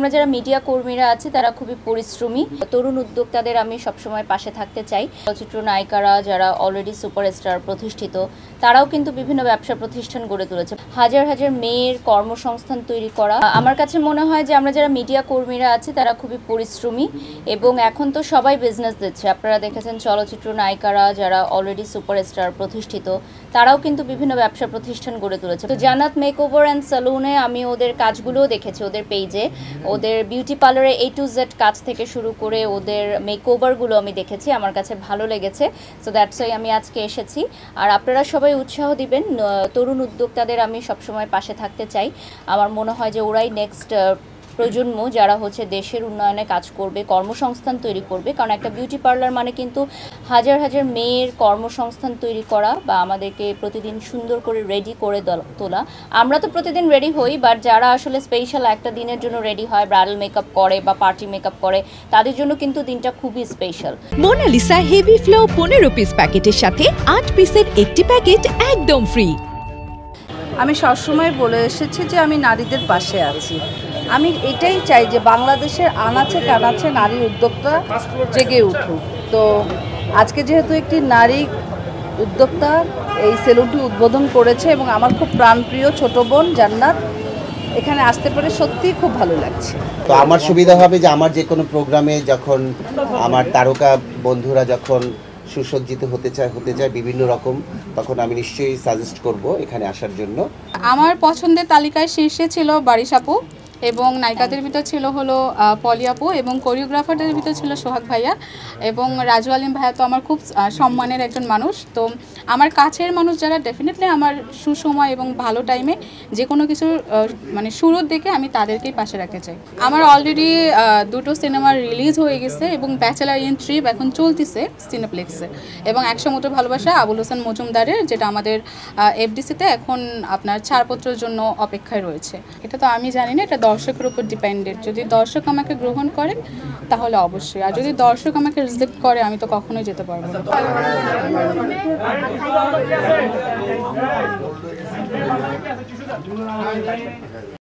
আমরা যারা মিডিয়া কর্মীরা আছি তারা খুবই পরিশ্রমী, তরুণ উদ্যোক্তাদের আমি সবসময় পাশে থাকতে চাই। চলচ্চিত্র নায়িকারা যারা অলরেডি সুপারস্টার প্রতিষ্ঠিত, তারাও কিন্তু বিভিন্ন ব্যবসা প্রতিষ্ঠান গড়ে তুলেছে। হাজার হাজার মেয়ের কর্মসংস্থান তৈরি করা। আমার কাছে মনে হয় যে আমরা যারা মিডিয়া কর্মীরা আছি তারা খুবই পরিশ্রমী এবং এখন তো সবাই বিজনেস দিচ্ছে। আপনারা দেখেছেন চলচ্চিত্র নায়িকারা যারা অলরেডি সুপারস্টার প্রতিষ্ঠিত, তারাও কিন্তু বিভিন্ন ব্যবসা প্রতিষ্ঠান গড়ে তুলেছে। তো জান্নাত মেকওভার অ্যান্ড সালুনে আমি ওদের কাজগুলোও দেখেছি, ওদের পেজে ওদের বিউটি পার্লারে A to Z কাজ থেকে শুরু করে ওদের মেকওভারগুলো আমি দেখেছি, আমার কাছে ভালো লেগেছে। সো দ্যাটস ওয়াই আমি আজকে এসেছি। আর আপনারা সবাই উৎসাহ দিবেন, তরুণ উদ্যোক্তাদের আমি সবসময় পাশে থাকতে চাই। আমার মনে হয় যে ওরাই নেক্সট প্রজন্ম যারা হচ্ছে দেশের উন্নয়নে কাজ করবে, কর্মসংস্থান তৈরি করবে। কারণ একটা বিউটি পার্লার মানে কিন্তু হাজার হাজার মেয়ের কর্মসংস্থান তৈরি করা বা আমাদেরকে প্রতিদিন সুন্দর করে রেডি করে তোলা। আমরা তো প্রতিদিন রেডি হই, বাট যারা আসলে স্পেশাল একটা দিনের জন্য রেডি হয়, ব্রাইডাল মেকআপ করে বা পার্টি মেকআপ করে, তাদের জন্য কিন্তু দিনটা খুবই special. Monalisa heavy flow 15 piece প্যাকেটের সাথে 8 পিসের একটি প্যাকেট একদম ফ্রি। আমি সবসময় বলে এসেছি যে আমি নারীদের পাশে আছি। আমি এটাই চাই যে বাংলাদেশের আনাচে কানাচে নারী উদ্যোক্তা জেগে উঠুক। তো আজকে যেহেতু একটি নারী উদ্যোক্তা এই সেলুনটি উদ্বোধন করেছে এবং আমার খুব প্রাণপ্রিয় ছোট বোন জান্নাত এখানে আসতে পারে, সত্যিই খুব ভালো লাগছে। তো আমার সুবিধা হবে যে আমার যে কোনো প্রোগ্রামে যখন আমার তারকা বন্ধুরা যখন সুসজ্জিত হতে চায় বিভিন্ন রকম, তখন আমি নিশ্চয়ই সাজেস্ট করব এখানে আসার জন্য। আমার পছন্দের তালিকায় শীর্ষে ছিল বারিশ আপু এবং নায়িকাদের ভিতর ছিল হলো পলি আপু এবং কোরিওগ্রাফারদের ভিতর ছিল সোহাগ ভাইয়া এবং রাজু আলিম ভাইয়া। তো আমার খুব সম্মানের একজন মানুষ। তো আমার কাছের মানুষ যারা, ডেফিনেটলি আমার সুসময় এবং ভালো টাইমে যে কোনো কিছুর মানে শুরুর দিকে আমি তাদেরকেই পাশে রাখতে চাই। আমার অলরেডি দুটো সিনেমা রিলিজ হয়ে গেছে এবং ব্যাচেলার ইন ট্রিপ এখন চলতেছে সিনেপ্লেক্সে, এবং 100 মতো ভালোবাসা আবুল হোসেন মজুমদারের, যেটা আমাদের FDC-তে এখন আপনার ছাড়পত্রের জন্য অপেক্ষায় রয়েছে। এটা তো আমি জানি না, এটা দর্শকের উপর ডিপেন্ডেন্ট। যদি দর্শক আমাকে গ্রহণ করে তাহলে অবশ্যই, আর যদি দর্শক আমাকে রিজেক্ট করে আমি তো কখনোই যেতে পারবো না।